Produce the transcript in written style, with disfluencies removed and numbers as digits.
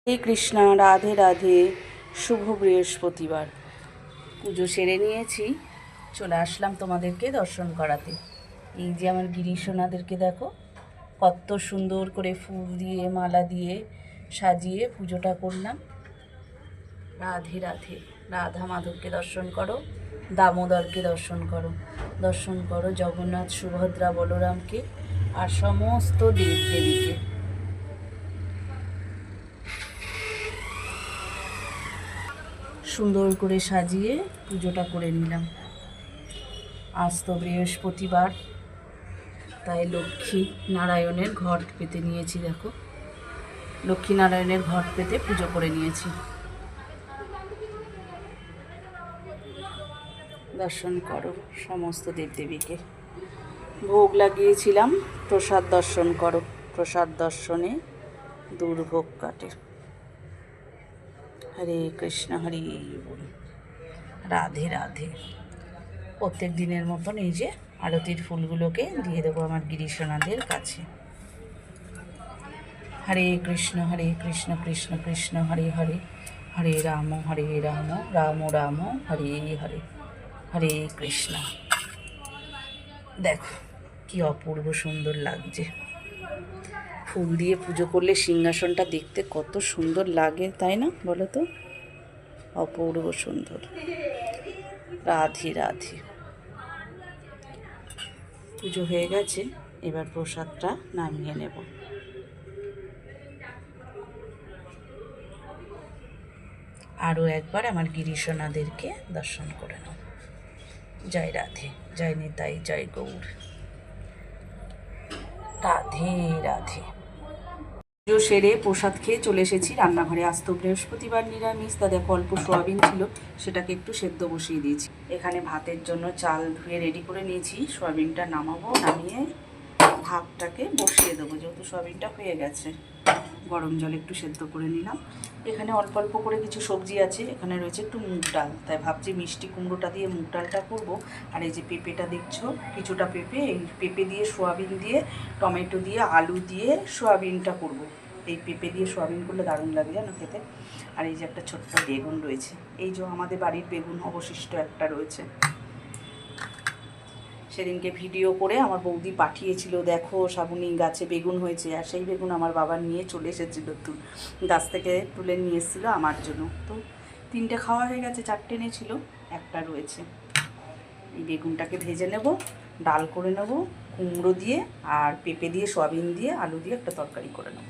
হরে কৃষ্ণা, রাধে রাধে। শুভ বৃহস্পতিবার। পুজো সেরে নিয়েছি, চলে আসলাম তোমাদেরকে দর্শন করাতে। এই যে আমার গিরিশোনাদেরকে দেখো, কত সুন্দর করে ফুল দিয়ে মালা দিয়ে সাজিয়ে পুজোটা করলাম। রাধে রাধে। রাধা মাধবকে দর্শন করো, দামোদরকে দর্শন করো, দর্শন করো জগন্নাথ, সুভদ্রা, বলরামকে আর সমস্ত দেব দেবীকে। সুন্দর করে সাজিয়ে পুজোটা করে নিলাম। আজ তো বৃহস্পতিবার, তাই লক্ষ্মী নারায়ণের ঘট পেতে নিয়েছি। দেখো, লক্ষ্মী নারায়ণের ঘট পেতে পুজো করে নিয়েছি। দর্শন করো সমস্ত দেবদেবীকে। ভোগ লাগিয়েছিলাম, প্রসাদ দর্শন করো। প্রসাদ দর্শনে দুর্ভোগ কাটে। হরে কৃষ্ণ, হরে বল। রাধে রাধে। প্রত্যেক দিনের মতন এই যে আরতির ফুলগুলোকে দিয়ে দেবো আমার গিরিশোনাদের কাছে। হরে কৃষ্ণ, কৃষ্ণ কৃষ্ণ হরে হরে, হরে রাম, রাম রাম হরে হরে, হরে কৃষ্ণ। দেখো কি অপূর্ব সুন্দর লাগছে। ফুল দিয়ে পুজো করলে সিংহাসনটা দেখতে কত সুন্দর লাগে, তাই না বলো তো? অপূর্ব সুন্দর। রাধে রাধে। পুজো হয়ে গেছে, এবার প্রসাদটা নামিয়ে নেব। আরও একবার আমার গিরিশোনাদেরকে দর্শন করে নাও। জয় রাধে, জয় নিতাই, জয় গৌর। রাধে রাধে। পুজো সেরে প্রসাদ খেয়ে চলে এসেছি রান্নাঘরে। আজ তো বৃহস্পতিবার, নিরামিষ। তা দেখো অল্প সোয়াবিন ছিল, সেটাকে একটু সেদ্ধ বসিয়ে দিয়েছি। এখানে ভাতের জন্য চাল ধুয়ে রেডি করে নিয়েছি। সোয়াবিনটা নামাবো, নামিয়ে ভাতটাকে বসিয়ে দেবো। যেহেতু সোয়াবিনটা হয়ে গেছে, গরম জলে একটু সেদ্ধ করে নিলাম। এখানে অল্প অল্প করে কিছু সবজি আছে। এখানে রয়েছে একটু মুগ ডাল, তাই ভাবছি মিষ্টি কুমড়োটা দিয়ে মুগ ডালটা করবো। আর এই যে পেঁপেটা দেখছো, কিছুটা পেঁপে, এই পেঁপে দিয়ে সোয়াবিন দিয়ে, টমেটো দিয়ে, আলু দিয়ে সোয়াবিনটা করব। এই পেঁপে দিয়ে সোয়াবিন করলে দারুণ লাগে জানো খেতে। আর এই যে একটা ছোট্ট বেগুন রয়েছে, এই যে আমাদের বাড়ির বেগুন অবশিষ্ট একটা রয়েছে। সেদিনকে ভিডিও করে আমার বৌদি পাঠিয়েছিল, দেখো শ্রাবণী গাছে বেগুন হয়েছে। আর সেই বেগুন আমার বাবা নিয়ে চলে এসেছিলো, গাছ থেকে তুলে নিয়ে এসেছিলো আমার জন্য। তো 3টে খাওয়া হয়ে গেছে, 4টে এনেছিল, একটা রয়েছে। এই বেগুনটাকে ভেজে নেব, ডাল করে নেব কুমড়ো দিয়ে, আর পেঁপে দিয়ে, সোয়াবিন দিয়ে, আলু দিয়ে একটা তরকারি করে নেব।